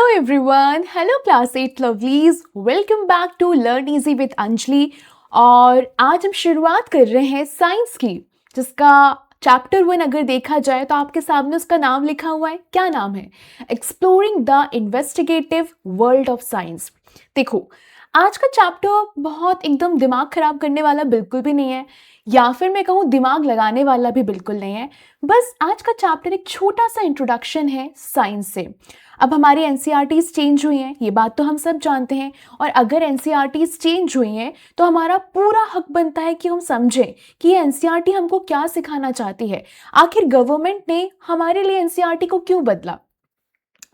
Everyone, hello class 8 lovelies, welcome back to learn easy with Anjali. और आज हम शुरुआत कर रहे हैं साइंस की, जिसका चैप्टर 1 अगर देखा जाए तो आपके सामने उसका नाम लिखा हुआ है। क्या नाम है? Exploring the investigative world of science. देखो, आज का चैप्टर बहुत एकदम दिमाग खराब करने वाला बिल्कुल भी नहीं है, या फिर मैं कहूँ दिमाग लगाने वाला भी बिल्कुल नहीं है। बस आज का चैप्टर एक छोटा सा इंट्रोडक्शन है साइंस से। अब हमारी एनसीईआरटीज चेंज हुई हैं, ये बात तो हम सब जानते हैं, और अगर एनसीईआरटीज चेंज हुई हैं तो हमारा पूरा हक बनता है कि हम समझें कि ये एनसीईआरटी हमको क्या सिखाना चाहती है। आखिर गवर्नमेंट ने हमारे लिए एनसीईआरटी को क्यों बदला।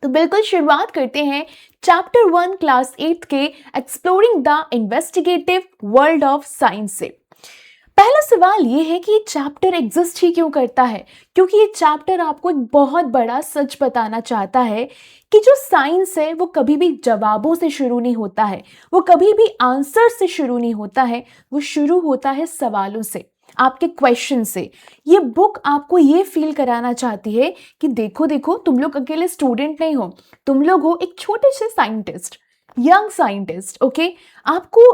तो बिल्कुल शुरुआत करते हैं चैप्टर 1 क्लास 8 के exploring the investigative world of science से। पहला सवाल ये है कि ये चैप्टर एग्जिस्ट ही क्यों करता है, क्योंकि ये चैप्टर आपको एक बहुत बड़ा सच बताना चाहता है कि जो साइंस है वो कभी भी जवाबों से शुरू नहीं होता है, वो कभी भी आंसर से शुरू नहीं होता है, वो शुरू होता है सवालों से, आपके क्वेश्चन से। ये बुक आपको ये फील कराना चाहती है कि देखो देखो, तुम लोग अकेले स्टूडेंट नहीं हो, तुम लोग हो एक छोटे से साइंटिस्ट, यंग साइंटिस्ट। ओके, आपको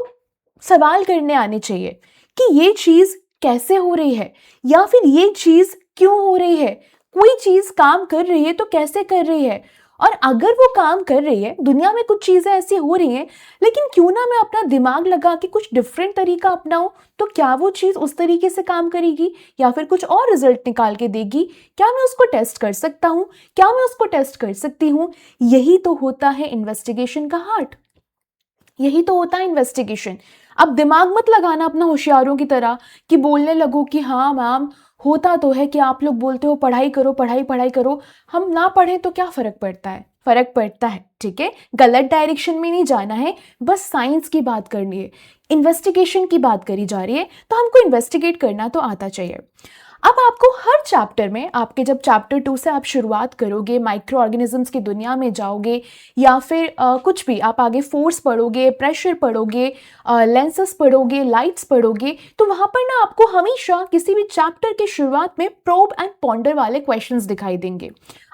सवाल करने आने चाहिए कि ये चीज कैसे हो रही है, या फिर ये चीज क्यों हो रही है। कोई चीज काम कर रही है तो कैसे कर रही है, और अगर वो काम कर रही है, दुनिया में कुछ चीजें ऐसी हो रही हैं, लेकिन क्यों ना मैं अपना दिमाग लगा के कुछ डिफरेंट तरीका अपनाऊं, तो क्या वो चीज उस तरीके से काम करेगी या फिर कुछ और रिजल्ट निकाल के देगी। क्या मैं उसको टेस्ट कर सकता हूं, क्या मैं उसको टेस्ट कर सकती हूँ। यही तो होता है इन्वेस्टिगेशन का हार्ट, यही तो होता है इन्वेस्टिगेशन। अब दिमाग मत लगाना अपना होशियारों की तरह कि बोलने लगो कि हाँ मैम, होता तो है कि आप लोग बोलते हो पढ़ाई करो पढ़ाई पढ़ाई करो, हम ना पढ़ें तो क्या फर्क पड़ता है। फर्क पड़ता है, ठीक है। गलत डायरेक्शन में नहीं जाना है, बस साइंस की बात करनी है, इन्वेस्टिगेशन की बात करी जा रही है, तो हमको इन्वेस्टिगेट करना तो आता चाहिए। अब आपको हर चैप्टर में, आपके जब चैप्टर 2 से आप शुरुआत करोगे, माइक्रो ऑर्गेनिजम्स की दुनिया में जाओगे, या फिर कुछ भी आप आगे फोर्स पढ़ोगे, प्रेशर पढ़ोगे, लेंसेस पढ़ोगे, लाइट्स पढ़ोगे, तो वहाँ पर ना आपको हमेशा किसी भी चैप्टर के शुरुआत में प्रोब एंड पॉन्डर वाले क्वेश्चंस दिखाई देंगे।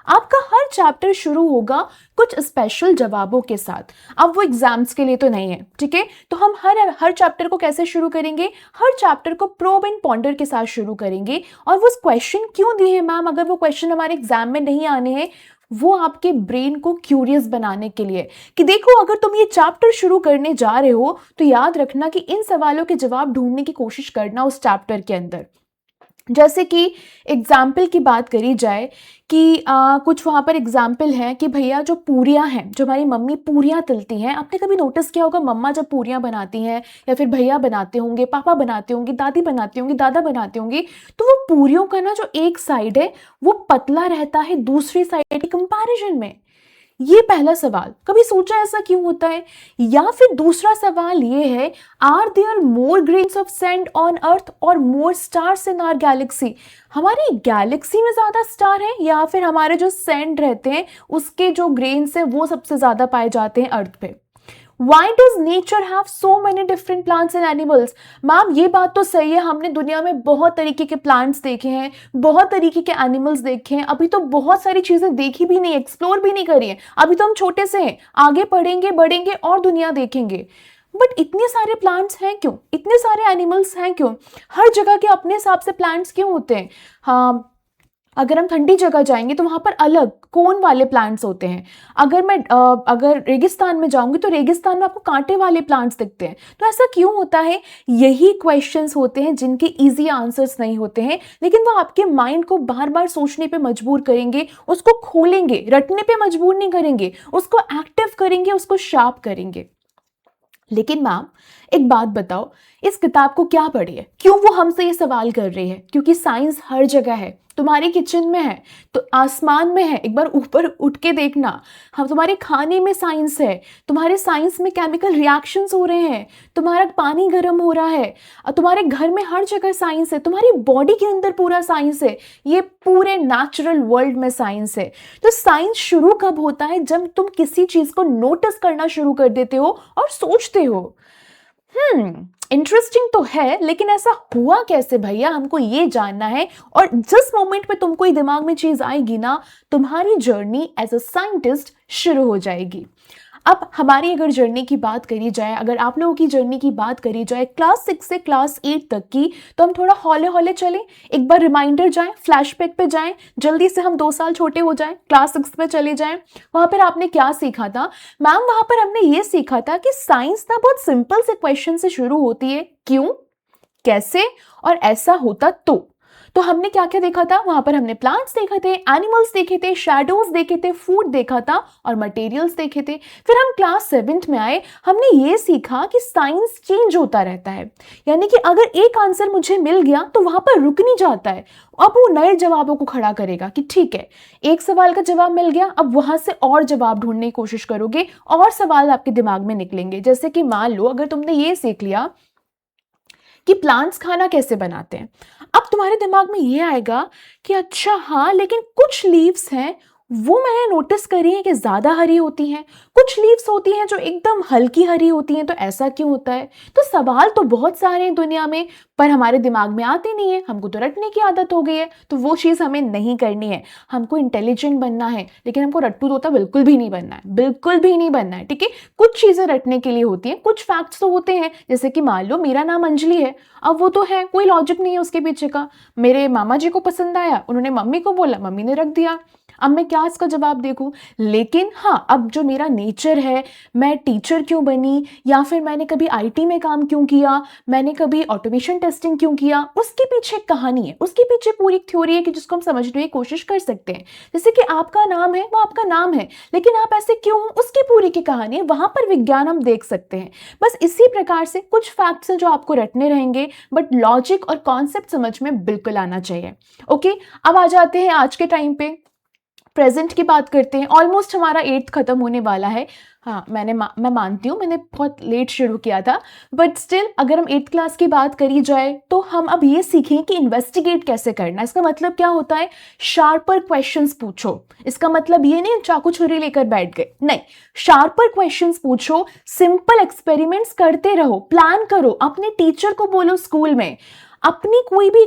आपका हर चैप्टर शुरू होगा कुछ स्पेशल जवाबों के साथ। अब वो एग्जाम्स के लिए तो नहीं है, ठीक है। तो हम हर चैप्टर को कैसे शुरू करेंगे? हर चैप्टर को प्रोब एंड पॉन्डर के साथ शुरू करेंगे। और वो क्वेश्चन क्यों दिए हैं मैम, अगर वो क्वेश्चन हमारे एग्जाम में नहीं आने हैं, वो आपके ब्रेन को क्यूरियस बनाने के लिए कि देखो, अगर तुम ये चैप्टर शुरू करने जा रहे हो तो याद रखना कि इन सवालों के जवाब ढूंढने की कोशिश करना उस चैप्टर के अंदर। जैसे कि एग्जाम्पल की बात करी जाए कि कुछ वहाँ पर एग्जाम्पल है कि भैया जो पूरियाँ हैं, जो हमारी मम्मी पूरियाँ तलती हैं, आपने कभी नोटिस किया होगा मम्मा जब पूरियाँ बनाती हैं, या फिर भैया बनाते होंगे, पापा बनाते होंगे, दादी बनाती होंगी, दादा बनाते होंगे, तो वो पूरियों का ना जो एक साइड है वो पतला रहता है दूसरी साइड के कंपैरिजन में। ये पहला सवाल, कभी सोचा ऐसा क्यों होता है? या फिर दूसरा सवाल ये है, are there more grains of sand on earth और more stars in our galaxy. हमारी गैलेक्सी में ज्यादा स्टार है, या फिर हमारे जो सैंड रहते हैं उसके जो ग्रेन्स हैं वो सबसे ज्यादा पाए जाते हैं अर्थ पे। Why does nature have so many different plants and animals? Ma'am ये बात तो सही है, हमने दुनिया में बहुत तरीके के प्लांट्स देखे हैं, बहुत तरीके के एनिमल्स देखे हैं, अभी तो बहुत सारी चीजें देखी भी नहीं, एक्सप्लोर भी नहीं करी है, अभी तो हम छोटे से हैं, आगे पढ़ेंगे बढ़ेंगे और दुनिया देखेंगे। बट इतने सारे प्लांट्स हैं क्यों, इतने सारे एनिमल्स हैं क्यों, हर जगह के अपने हिसाब से प्लांट्स क्यों होते हैं? हाँ, अगर हम ठंडी जगह जाएंगे तो वहां पर अलग कोन वाले प्लांट्स होते हैं। अगर रेगिस्तान में जाऊंगी तो रेगिस्तान में आपको कांटे वाले प्लांट्स दिखते हैं। तो ऐसा क्यों होता है? यही क्वेश्चंस होते हैं जिनके इजी आंसर्स नहीं होते हैं, लेकिन वो आपके माइंड को बार बार सोचने पे मजबूर करेंगे, उसको खोलेंगे, रटने पे मजबूर नहीं करेंगे, उसको एक्टिव करेंगे, उसको शार्प करेंगे। लेकिन मैम एक बात बताओ, इस किताब को क्या पढ़ी है, क्यों वो हमसे ये सवाल कर रही है? क्योंकि साइंस हर जगह है, तुम्हारे किचन में है तो आसमान में है, एक बार ऊपर उठ के देखना। हम तुम्हारे खाने में साइंस है, तुम्हारे साइंस में केमिकल रिएक्शंस हो रहे हैं, तुम्हारा पानी गर्म हो रहा है, तुम्हारे घर में हर जगह साइंस है, तुम्हारी बॉडी के अंदर पूरा साइंस है, ये पूरे नेचुरल वर्ल्ड में साइंस है। तो साइंस शुरू कब होता है? जब तुम किसी चीज को नोटिस करना शुरू कर देते हो और सोचते हो। इंटरेस्टिंग तो है, लेकिन ऐसा हुआ कैसे भैया, हमको ये जानना है। और जिस मोमेंट पे तुमको ये दिमाग में चीज आएगी ना, तुम्हारी जर्नी एज अ साइंटिस्ट शुरू हो जाएगी। अब हमारी अगर जर्नी की बात करी जाए, अगर आप लोगों की जर्नी की बात करी जाए क्लास 6 से क्लास 8 तक की, तो हम थोड़ा हौले हौले चलें, एक बार रिमाइंडर जाएं, फ्लैशबैक पे जाएं, जल्दी से हम 2 साल छोटे हो जाएं, क्लास 6 में चले जाएं। वहां पर आपने क्या सीखा था? मैम वहां पर हमने ये सीखा था कि साइंस ना बहुत सिंपल से क्वेश्चन से शुरू होती है, क्यों, कैसे और ऐसा होता तो हमने क्या क्या देखा था वहां पर? हमने प्लांट्स देखे थे, एनिमल्स देखे थे, शैडोज देखे थे, फूड देखा था और मटेरियल्स देखे थे। फिर हम क्लास 7th में आए, हमने ये सीखा कि साइंस चेंज होता रहता है, यानी कि अगर एक आंसर मुझे मिल गया तो वहां पर रुक नहीं जाता है, अब वो नए जवाबों को खड़ा करेगा कि ठीक है, एक सवाल का जवाब मिल गया, अब वहां से और जवाब ढूंढने की कोशिश करोगे और सवाल आपके दिमाग में निकलेंगे। जैसे कि मान लो अगर तुमने ये सीख लिया कि प्लांट्स खाना कैसे बनाते हैं, अब तुम्हारे दिमाग में ये आएगा कि अच्छा हाँ, लेकिन कुछ लीव्स हैं वो मैंने नोटिस करी है कि ज्यादा हरी होती हैं, कुछ लीव्स होती हैं जो एकदम हल्की हरी होती हैं, तो ऐसा क्यों होता है? तो सवाल तो बहुत सारे हैं दुनिया में, पर हमारे दिमाग में आते नहीं है, हमको तो रटने की आदत हो गई है, तो वो चीज हमें नहीं करनी है। हमको इंटेलिजेंट बनना है, लेकिन हमको रट्टू तोता बिल्कुल भी नहीं बनना है, बिल्कुल भी नहीं बनना है, ठीक है? कुछ चीजें रटने के लिए होती हैं, कुछ फैक्ट्स तो होते हैं, जैसे कि मान लो मेरा नाम अंजलि है, अब वो तो है, कोई लॉजिक नहीं है उसके पीछे का। मेरे मामा जी को पसंद आया, उन्होंने मम्मी को बोला, मम्मी ने रख दिया, अब मैं क्या इसका जवाब देखूं? लेकिन हाँ, अब जो मेरा नेचर है, मैं टीचर क्यों बनी, या फिर मैंने कभी आईटी में काम क्यों किया, मैंने कभी ऑटोमेशन टेस्टिंग क्यों किया, उसके पीछे एक कहानी है, उसके पीछे पूरी एक थ्योरी है कि जिसको हम समझने की कोशिश कर सकते हैं। जैसे कि आपका नाम है, वो आपका नाम है, लेकिन आप ऐसे क्यों हो, उसकी पूरी की कहानी है, वहां पर विज्ञान हम देख सकते हैं। बस इसी प्रकार से कुछ फैक्ट्स हैं जो आपको रटने रहेंगे, बट लॉजिक और कॉन्सेप्ट समझ में बिल्कुल आना चाहिए। ओके, अब आ जाते हैं आज के टाइम पे, प्रेजेंट की बात करते हैं। ऑलमोस्ट हमारा 8th खत्म होने वाला है। हाँ, मैं मानती हूँ मैंने बहुत लेट शुरू किया था, बट स्टिल अगर हम 8th क्लास की बात करी जाए तो हम अब ये सीखें कि इन्वेस्टिगेट कैसे करना है। इसका मतलब क्या होता है? शार्पर क्वेश्चंस पूछो। इसका मतलब ये नहीं चाकू छुरी लेकर बैठ गए, नहीं, शार्पर क्वेश्चंस पूछो, सिंपल एक्सपेरिमेंट्स करते रहो, प्लान करो, अपने टीचर को बोलो स्कूल में, अपनी कोई भी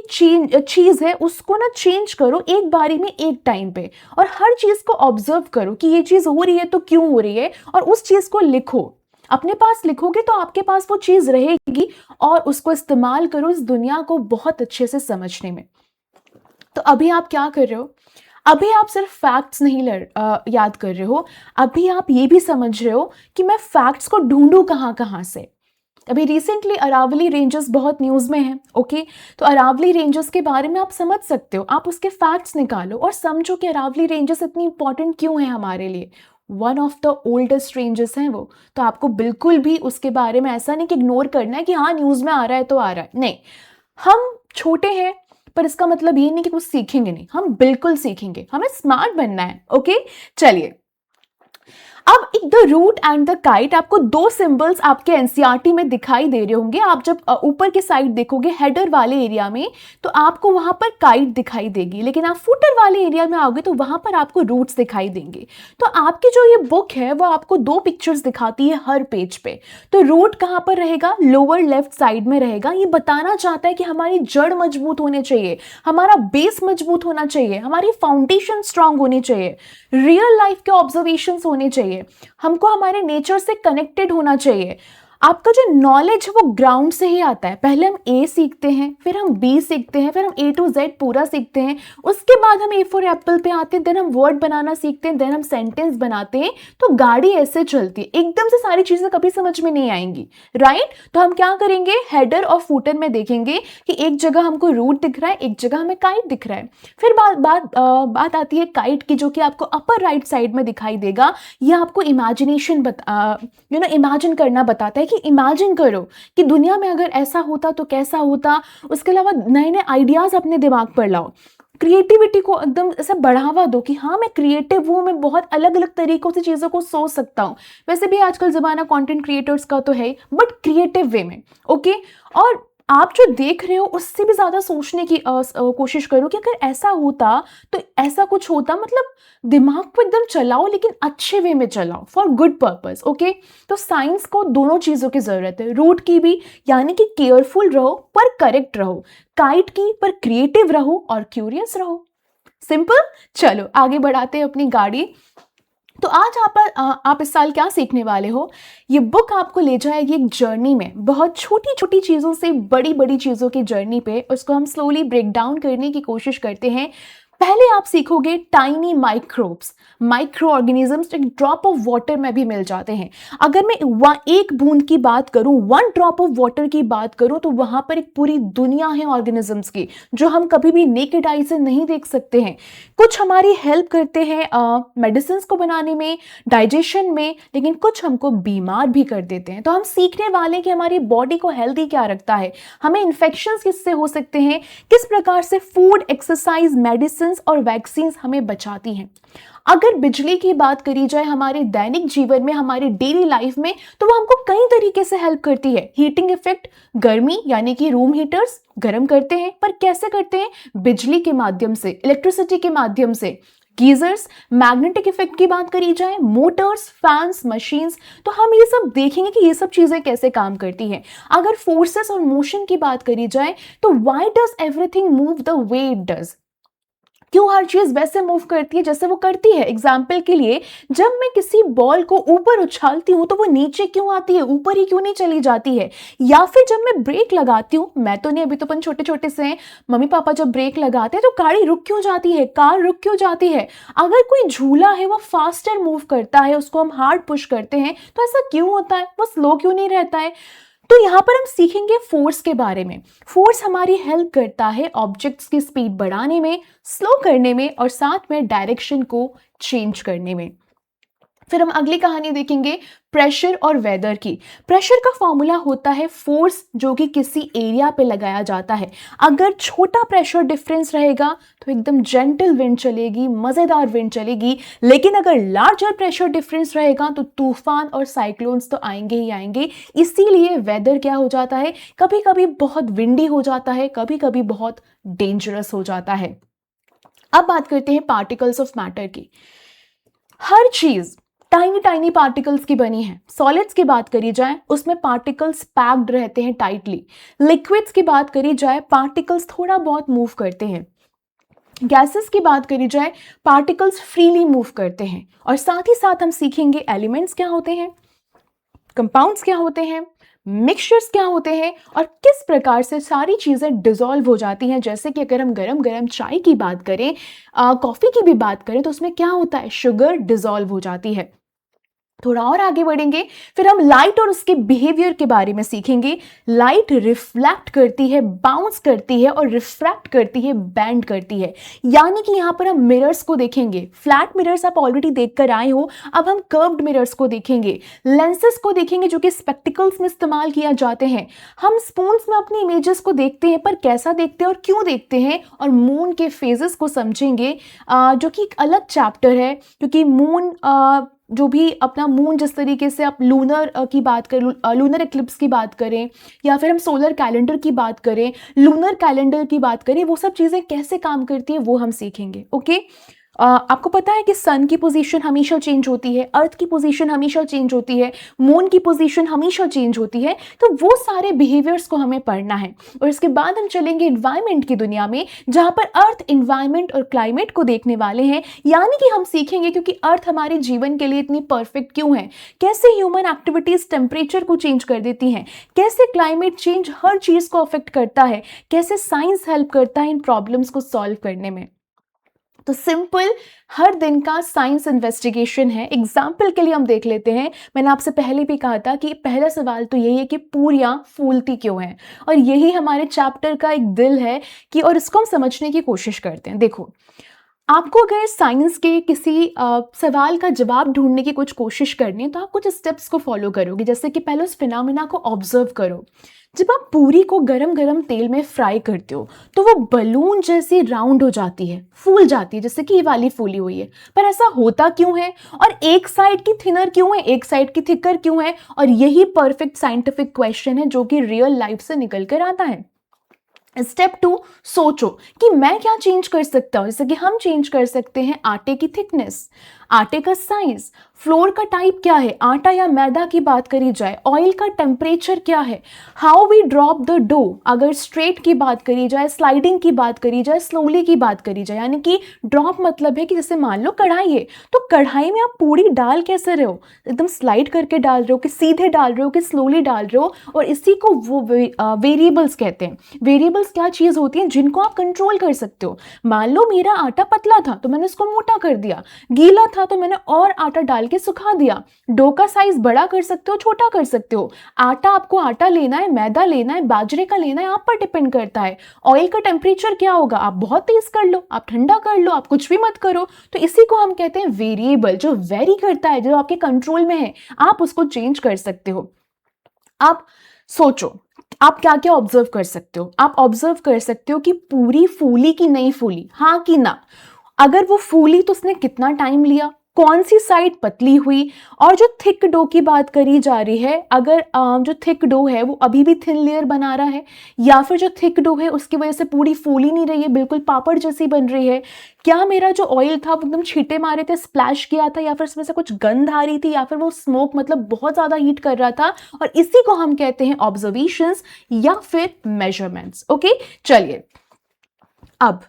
चीज है उसको ना चेंज करो एक बारी में, एक टाइम पे, और हर चीज को ऑब्जर्व करो कि ये चीज हो रही है तो क्यों हो रही है, और उस चीज को लिखो। अपने पास लिखोगे तो आपके पास वो चीज रहेगी और उसको इस्तेमाल करो इस दुनिया को बहुत अच्छे से समझने में। तो अभी आप क्या कर रहे हो? अभी आप सिर्फ फैक्ट्स नहीं याद कर रहे हो, अभी आप ये भी समझ रहे हो कि मैं फैक्ट्स को ढूंढूं कहां कहां से। अभी रिसेंटली अरावली रेंजेस बहुत न्यूज में है, ओके, तो अरावली रेंजेस के बारे में आप समझ सकते हो, आप उसके फैक्ट्स निकालो और समझो कि अरावली रेंजेस इतनी इंपॉर्टेंट क्यों है हमारे लिए। One of the oldest ranges हैं वो, तो आपको बिल्कुल भी उसके बारे में ऐसा नहीं कि इग्नोर करना है कि हाँ न्यूज में आ रहा है तो आ रहा है, नहीं। हम छोटे हैं पर इसका मतलब ये नहीं कि कुछ सीखेंगे नहीं, हम बिल्कुल सीखेंगे, हमें स्मार्ट बनना है। ओके, चलिए, अब the root and the kite, आपको 2 सिंबल्स आपके एनसीईआरटी में दिखाई दे रहे होंगे। आप जब ऊपर की साइड देखोगे हेडर वाले एरिया में, तो आपको वहां पर काइट दिखाई देगी, लेकिन आप फुटर वाले एरिया में आओगे तो वहां पर आपको रूट्स दिखाई देंगे। तो आपकी जो ये बुक है वो आपको 2 पिक्चर्स दिखाती है हर पेज पे। तो रूट कहां पर रहेगा? लोअर लेफ्ट साइड में रहेगा। ये बताना चाहता है कि हमारी जड़ मजबूत होनी चाहिए, हमारा बेस मजबूत होना चाहिए, हमारी फाउंडेशन स्ट्रांग होनी चाहिए, रियल लाइफ के ऑब्जर्वेशंस होने चाहिए, हमको हमारे नेचर से कनेक्टेड होना चाहिए। आपका जो नॉलेज है वो ग्राउंड से ही आता है। पहले हम ए सीखते हैं, फिर हम बी सीखते हैं, फिर हम ए टू जेड पूरा सीखते हैं, उसके बाद हम ए फॉर एप्पल पे आते हैं, देन हम वर्ड बनाना सीखते हैं, देन हम सेंटेंस बनाते हैं। तो गाड़ी ऐसे चलती है, एकदम से सारी चीजें कभी समझ में नहीं आएंगी, राइट? तो हम क्या करेंगे, हेडर और फुटर में देखेंगे कि एक जगह हमको रूट दिख रहा है, एक जगह हमें काइट दिख रहा है। फिर बात आती है काइट की, जो कि आपको अपर राइट साइड में दिखाई देगा। यह आपको इमेजिनेशन इमेजिन करना बताता है कि इमेजिन करो कि दुनिया में अगर ऐसा होता तो कैसा होता। उसके अलावा नए नए आइडियाज अपने दिमाग पर लाओ, क्रिएटिविटी को एकदम ऐसा बढ़ावा दो कि हाँ मैं क्रिएटिव हूँ, मैं बहुत अलग अलग तरीकों से चीज़ों को सोच सकता हूँ। वैसे भी आजकल ज़माना कंटेंट क्रिएटर्स का तो है, बट क्रिएटिव वे में, ओके। और आप जो देख रहे हो उससे भी ज़्यादा सोचने की कोशिश करो कि अगर ऐसा होता तो ऐसा कुछ होता, मतलब दिमाग को एकदम चलाओ लेकिन अच्छे वे में चलाओ, फॉर गुड पर्पस। ओके, तो साइंस को दोनों चीज़ों की ज़रूरत है, रूट की भी, यानी कि केयरफुल रहो पर करेक्ट रहो, काइट की पर क्रिएटिव रहो और क्यूरियस रहो। सिंपल। चलो आगे बढ़ाते हैं अपनी गाड़ी। तो आज आप इस साल क्या सीखने वाले हो? ये बुक आपको ले जाएगी एक जर्नी में, बहुत छोटी छोटी चीज़ों से बड़ी बड़ी चीज़ों की जर्नी पे। उसको हम स्लोली ब्रेक डाउन करने की कोशिश करते हैं। पहले आप सीखोगे टाइनी माइक्रोब्स, माइक्रो ऑर्गेनिजम्स एक ड्रॉप ऑफ वाटर में भी मिल जाते हैं। अगर मैं एक बूंद की बात करूं, वन ड्रॉप ऑफ वाटर की बात करूं, तो वहां पर एक पूरी दुनिया है ऑर्गेनिजम्स की जो हम कभी भी नेकेड आई से नहीं देख सकते हैं। कुछ हमारी हेल्प करते हैं मेडिसिन को बनाने में, डाइजेशन में, लेकिन कुछ हमको बीमार भी कर देते हैं। तो हम सीखने वाले हैं कि हमारी बॉडी को हेल्दी क्या रखता है, हमें इन्फेक्शंस किससे हो सकते हैं, किस प्रकार से फूड, एक्सरसाइज, मेडिसिन और वैक्सीन हमें बचाती हैं। अगर बिजली की बात करी जाए हमारे दैनिक जीवन में, हमारे डेली लाइफ में, तो वो हमको कई तरीके से हेल्प करती है। हीटिंग इफेक्ट, गर्मी यानी कि रूम हीटर्स गर्म करते हैं, पर कैसे करते हैं? बिजली के माध्यम से, इलेक्ट्रिसिटी के माध्यम से। गीजर्स, मैग्नेटिक इफेक्ट की बात करी जाए, मोटर्स, फैंस, मशीन्स, तो हम ये सब देखेंगे कि ये सब चीजें कैसे काम करती हैं। अगर फोर्सेस और मोशन की बात करी जाए तो why does everything move the way it does? क्यों हर चीज वैसे मूव करती है जैसे वो करती है? एग्जाम्पल के लिए, जब मैं किसी बॉल को ऊपर उछालती हूं तो वो नीचे क्यों आती है, ऊपर ही क्यों नहीं चली जाती है? या फिर जब मैं ब्रेक लगाती हूँ, मैं तो नहीं, अभी तो अपन छोटे छोटे से हैं, मम्मी पापा जब ब्रेक लगाते हैं तो गाड़ी रुक क्यों जाती है, कार रुक क्यों जाती है? अगर कोई झूला है वो फास्टर मूव करता है, उसको हम हार्ड पुश करते हैं, तो ऐसा क्यों होता है? वो स्लो क्यों नहीं रहता है? तो यहाँ पर हम सीखेंगे फोर्स के बारे में। फोर्स हमारी हेल्प करता है ऑब्जेक्ट्स की स्पीड बढ़ाने में, स्लो करने में और साथ में डायरेक्शन को चेंज करने में। फिर हम अगली कहानी देखेंगे प्रेशर और वेदर की। प्रेशर का फॉर्मूला होता है फोर्स जो कि किसी एरिया पे लगाया जाता है। अगर छोटा प्रेशर डिफरेंस रहेगा तो एकदम जेंटल विंड चलेगी, मजेदार विंड चलेगी, लेकिन अगर लार्जर प्रेशर डिफरेंस रहेगा तो तूफान और साइक्लोन्स तो आएंगे ही आएंगे। इसीलिए वेदर क्या हो जाता है, कभी कभी बहुत विंडी हो जाता है, कभी कभी बहुत डेंजरस हो जाता है। अब बात करते हैं पार्टिकल्स ऑफ मैटर की। हर चीज टाइनी टाइनी पार्टिकल्स की बनी है। सॉलिड्स की बात करी जाए उसमें पार्टिकल्स पैक्ड रहते हैं टाइटली। लिक्विड्स की बात करी जाए पार्टिकल्स थोड़ा बहुत मूव करते हैं। गैसेस की बात करी जाए पार्टिकल्स फ्रीली मूव करते हैं। और साथ ही साथ हम सीखेंगे एलिमेंट्स क्या होते हैं, कंपाउंड्स क्या होते हैं, मिक्सचर्स क्या होते हैं और किस प्रकार से सारी चीज़ें डिसॉल्व हो जाती हैं। जैसे कि अगर हम गरम गरम चाय की बात करें, कॉफ़ी की भी बात करें, तो उसमें क्या होता है, शुगर डिसॉल्व हो जाती है। थोड़ा और आगे बढ़ेंगे, फिर हम लाइट और उसके बिहेवियर के बारे में सीखेंगे। लाइट रिफ्लेक्ट करती है, बाउंस करती है और रिफ्रैक्ट करती है, बेंड करती है। यानी कि यहाँ पर हम मिरर्स को देखेंगे। फ्लैट मिरर्स आप ऑलरेडी देखकर आए हो, अब हम कर्व्ड मिरर्स को देखेंगे। लेंसेज को देखेंगे जो कि स्पेक्टिकल्स में इस्तेमाल किया जाते हैं। हम स्पून्स में अपनी इमेजेस को देखते हैं, पर कैसा देखते हैं और क्यों देखते हैं, और मून के फेजेस को समझेंगे, जो कि एक अलग चैप्टर है, क्योंकि मून जो भी अपना मून, जिस तरीके से आप लूनर की बात करें, लूनर एक्लिप्स की बात करें, या फिर हम सोलर कैलेंडर की बात करें, लूनर कैलेंडर की बात करें, वो सब चीज़ें कैसे काम करती है वो हम सीखेंगे। ओके, आपको पता है कि सन की पोजीशन हमेशा चेंज होती है, अर्थ की पोजीशन हमेशा चेंज होती है, मून की पोजीशन हमेशा चेंज होती है। तो वो सारे बिहेवियर्स को हमें पढ़ना है। और इसके बाद हम चलेंगे इन्वायरमेंट की दुनिया में, जहां पर अर्थ, इन्वायरमेंट और क्लाइमेट को देखने वाले हैं। यानी कि हम सीखेंगे क्योंकि अर्थ हमारे जीवन के लिए इतनी परफेक्ट क्यों है, कैसे ह्यूमन एक्टिविटीज टेम्परेचर को चेंज कर देती हैं, कैसे क्लाइमेट चेंज हर चीज को अफेक्ट करता है, कैसे साइंस हेल्प करता है इन प्रॉब्लम्स को सॉल्व करने में। तो सिंपल हर दिन का साइंस इन्वेस्टिगेशन है। एग्जाम्पल के लिए हम देख लेते हैं, मैंने आपसे पहले भी कहा था कि पहला सवाल तो यही है कि पूरियां फूलती क्यों हैं, और यही हमारे चैप्टर का एक दिल है कि, और इसको हम समझने की कोशिश करते हैं। देखो, आपको अगर साइंस के किसी सवाल का जवाब ढूँढने की कुछ कोशिश करनी है, तो आप कुछ स्टेप्स को फ़ॉलो करोगे। जैसे कि पहले उस फिनोमेना को ऑब्ज़र्व करो। जब आप पूरी को गरम-गरम तेल में फ्राई करते हो, तो वो बलून जैसी राउंड हो जाती है, फूल जाती है, जैसे कि ये वाली फूली हुई है। पर ऐसा होता क्यों है? और एक साइड की थिनर क्यों है, एक साइड की थिकर क्यों है? और यही परफेक्ट साइंटिफिक क्वेश्चन है जो कि रियल लाइफ से निकल कर आता है। स्टेप 2, सोचो कि मैं क्या चेंज कर सकता हूँ। जैसे कि हम चेंज कर सकते हैं आटे की थिकनेस, आटे का साइज, फ्लोर का टाइप क्या है, आटा या मैदा की बात करी जाए, ऑयल का टेम्परेचर क्या है, how we drop the dough, अगर स्ट्रेट की बात करी जाए, स्लाइडिंग की बात करी जाए, स्लोली की बात करी जाए। यानी कि ड्रॉप मतलब है कि जैसे मान लो कढ़ाई है, तो कढ़ाई में आप पूरी डाल कैसे रहे हो, एकदम स्लाइड करके डाल रहे हो कि सीधे डाल रहे हो कि स्लोली डाल रहे हो। और इसी को वो वेरिएबल्स कहते हैं। वेरिएबल्स क्या चीज़ होती हैं जिनको आप कंट्रोल कर सकते हो। मान लो मेरा आटा पतला था तो मैंने उसको मोटा कर दिया, गीला था तो मैंने और आटा डाल के सुखा दिया। डो का साइज बड़ा कर सकते हो, छोटा कर सकते हो। आटा, आपको आटा लेना है, मैदा लेना है, बाजरे का लेना है, आप पर डिपेंड करता है। ऑयल का टेम्परेचर क्या होगा, आप बहुत तेज कर लो, आप ठंडा कर लो, आप कुछ भी मत करो। तो इसी को हम कहते हैं वेरिएबल, जो वेरी करता है, जो आपके कंट्रोल में है, आप उसको चेंज कर सकते हो। आप सोचो आप क्या क्या ऑब्जर्व कर सकते हो। आप ऑब्जर्व कर सकते हो कि पूरी फूली कि नहीं फूली, हाँ कि ना। अगर वो फूली तो उसने कितना टाइम लिया, कौन सी साइड पतली हुई। और जो थिक डो की बात करी जा रही है, अगर जो थिक डो है वो अभी भी थिन लेयर बना रहा है, या फिर जो थिक डो है उसकी वजह से पूरी फूली नहीं रही है, बिल्कुल पापड़ जैसी बन रही है। क्या मेरा जो ऑयल था वो एकदम छींटे मारे थे, स्प्लैश किया था, या फिर इसमें से कुछ गंध आ रही थी, या फिर वो स्मोक मतलब बहुत ज़्यादा हीट कर रहा था। और इसी को हम कहते हैं ऑब्जर्वेशंस या फिर मेजरमेंट्स। ओके, चलिए अब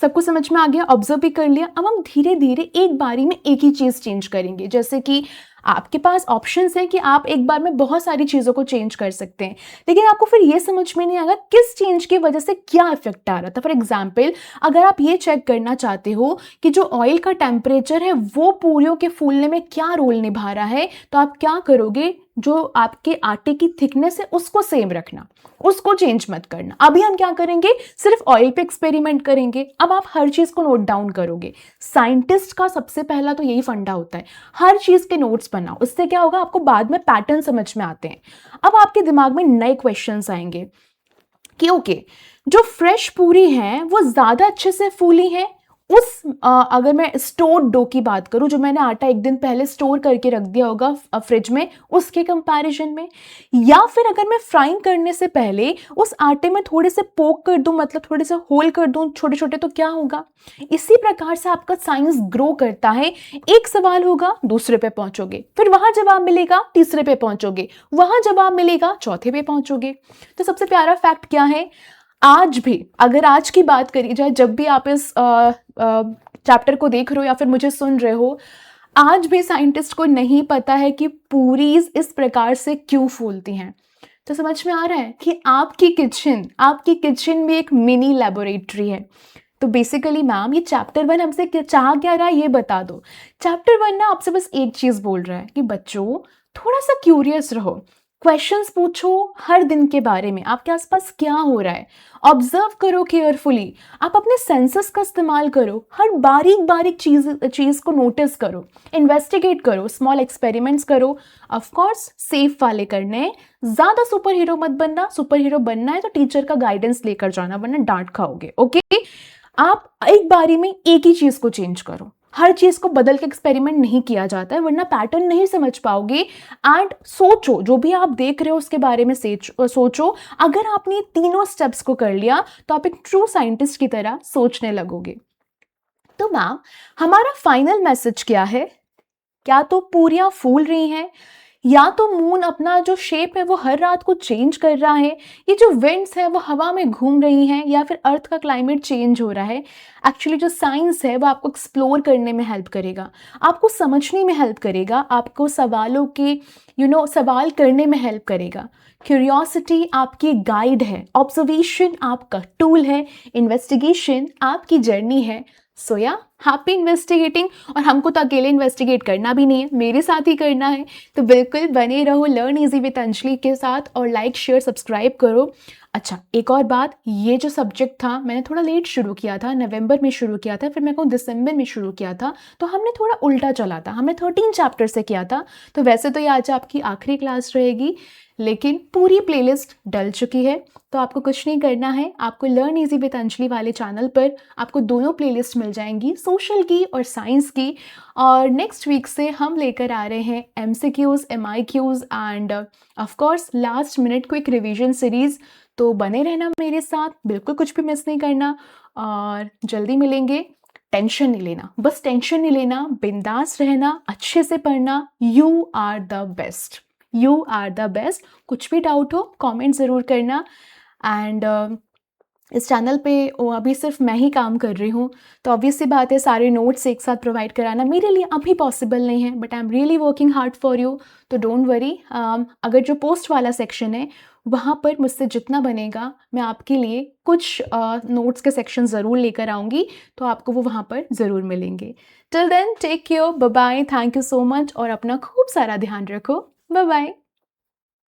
सबको समझ में आ गया, ऑब्जर्व भी कर लिया। अब हम धीरे धीरे एक बारी में एक ही चीज़ चेंज करेंगे। जैसे कि आपके पास ऑप्शंस है कि आप एक बार में बहुत सारी चीज़ों को चेंज कर सकते हैं, लेकिन आपको फिर ये समझ में नहीं आएगा किस चेंज की वजह से क्या इफेक्ट आ रहा था। फॉर एग्जाम्पल, अगर आप ये चेक करना चाहते हो कि जो ऑयल का टेम्परेचर है वो पूरियों के फूलने में क्या रोल निभा रहा है, तो आप क्या करोगे, जो आपके आटे की थिकनेस है उसको सेम रखना, उसको चेंज मत करना। अभी हम क्या करेंगे, सिर्फ ऑयल पे एक्सपेरिमेंट करेंगे। अब आप हर चीज को नोट डाउन करोगे। साइंटिस्ट का सबसे पहला तो यही फंडा होता है, हर चीज के नोट्स बनाओ। उससे क्या होगा, आपको बाद में पैटर्न समझ में आते हैं। अब आपके दिमाग में नए क्वेश्चंस आएंगे कि ओके, जो फ्रेश पूरी है वो ज्यादा अच्छे से फूली है अगर मैं स्टोर डो की बात करूं, जो मैंने आटा एक दिन पहले स्टोर करके रख दिया होगा फ्रिज में, उसके कंपैरिजन में, या फिर अगर मैं फ्राइंग करने से पहले उस आटे में थोड़े से पोक कर दूं, मतलब थोड़े से होल कर दूं छोटे छोटे, तो क्या होगा। इसी प्रकार से आपका साइंस ग्रो करता है। एक सवाल होगा, दूसरे पे पहुंचोगे, फिर वहां जवाब मिलेगा, तीसरे पे पहुंचोगे, वहां जवाब मिलेगा, चौथे पे पहुंचोगे। तो सबसे प्यारा फैक्ट क्या है, आज भी अगर आज की बात करी जाए, जब भी आप इस चैप्टर को देख रहे हो या फिर मुझे सुन रहे हो, आज भी साइंटिस्ट को नहीं पता है कि पूरीज इस प्रकार से क्यों फूलती हैं। तो समझ में आ रहा है कि आपकी किचन भी एक मिनी लेबोरेटरी है। तो बेसिकली मैम, ये चैप्टर 1 हमसे चाह क्या रहा है ये बता दो। चैप्टर 1 ना आपसे बस एक चीज बोल रहा है कि बच्चों थोड़ा सा क्यूरियस रहो, क्वेश्चंस पूछो हर दिन के बारे में, आपके आसपास क्या हो रहा है, ऑब्जर्व करो केयरफुली, आप अपने सेंसेस का इस्तेमाल करो, हर बारीक बारीक चीज को नोटिस करो, इन्वेस्टिगेट करो, स्मॉल एक्सपेरिमेंट्स करो। ऑफ कोर्स सेफ वाले करने हैं, ज्यादा सुपर हीरो मत बनना। सुपर हीरो बनना है तो टीचर का गाइडेंस लेकर जाना, वरना डांट खाओगे। ओके, आप एक बारी में एक ही चीज को चेंज करो, हर चीज को बदल के एक्सपेरिमेंट नहीं किया जाता है, वरना पैटर्न नहीं समझ पाओगे। एंड सोचो, जो भी आप देख रहे हो उसके बारे में सोचो। अगर आपने तीनों स्टेप्स को कर लिया तो आप एक ट्रू साइंटिस्ट की तरह सोचने लगोगे। तो मैम, हमारा फाइनल मैसेज क्या है, क्या तो पूरियां फूल रही हैं, या तो मून अपना जो शेप है वो हर रात को चेंज कर रहा है, ये जो विंड्स है वो हवा में घूम रही हैं, या फिर अर्थ का क्लाइमेट चेंज हो रहा है। एक्चुअली जो साइंस है वो आपको एक्सप्लोर करने में हेल्प करेगा, आपको समझने में हेल्प करेगा, आपको सवालों के सवाल करने में हेल्प करेगा। क्यूरियोसिटी आपकी गाइड है, ऑब्जर्वेशन आपका टूल है, इन्वेस्टिगेशन आपकी जर्नी है। सो या हैप्पी इन्वेस्टिगेटिंग। और हमको तो अकेले इन्वेस्टिगेट करना भी नहीं है, मेरे साथ ही करना है। तो बिल्कुल बने रहो लर्न इजी विद अंजलि के साथ और लाइक शेयर सब्सक्राइब करो। अच्छा, एक और बात, ये जो सब्जेक्ट था मैंने थोड़ा लेट शुरू किया था, नवंबर में शुरू किया था, फिर मैं कहूँ दिसंबर में शुरू किया था, तो हमने थोड़ा उल्टा चला था, हमने 13 चैप्टर से किया था। तो वैसे तो ये आज आपकी आखिरी क्लास रहेगी, लेकिन पूरी प्लेलिस्ट डल चुकी है। तो आपको कुछ नहीं करना है, आपको लर्न इजी विद अंजलि वाले चैनल पर आपको दोनों प्लेलिस्ट मिल जाएंगी, सोशल की और साइंस की। और नेक्स्ट वीक से हम लेकर आ रहे हैं MCQs, MIQs end of course last minute quick revision series. तो बने रहना मेरे साथ, बिल्कुल कुछ भी मिस नहीं करना और जल्दी मिलेंगे। टेंशन नहीं लेना, बस टेंशन नहीं लेना, बिंदास रहना, अच्छे से पढ़ना। You are the best, you are the best. कुछ भी डाउट हो कमेंट ज़रूर करना। एंड इस चैनल पे अभी सिर्फ मैं ही काम कर रही हूँ, तो ऑब्वियस सी बात है सारे नोट्स एक साथ प्रोवाइड कराना मेरे लिए अभी पॉसिबल नहीं है, but I am really working hard for you. तो डोंट वरी, अगर जो पोस्ट वाला सेक्शन है वहाँ पर मुझसे जितना बनेगा मैं आपके लिए कुछ नोट्स के सेक्शन ज़रूर लेकर आऊँगी, तो आपको वो वहाँ पर ज़रूर मिलेंगे। Till then take care, bye bye, thank you so much और अपना खूब सारा ध्यान रखो। Bye bye.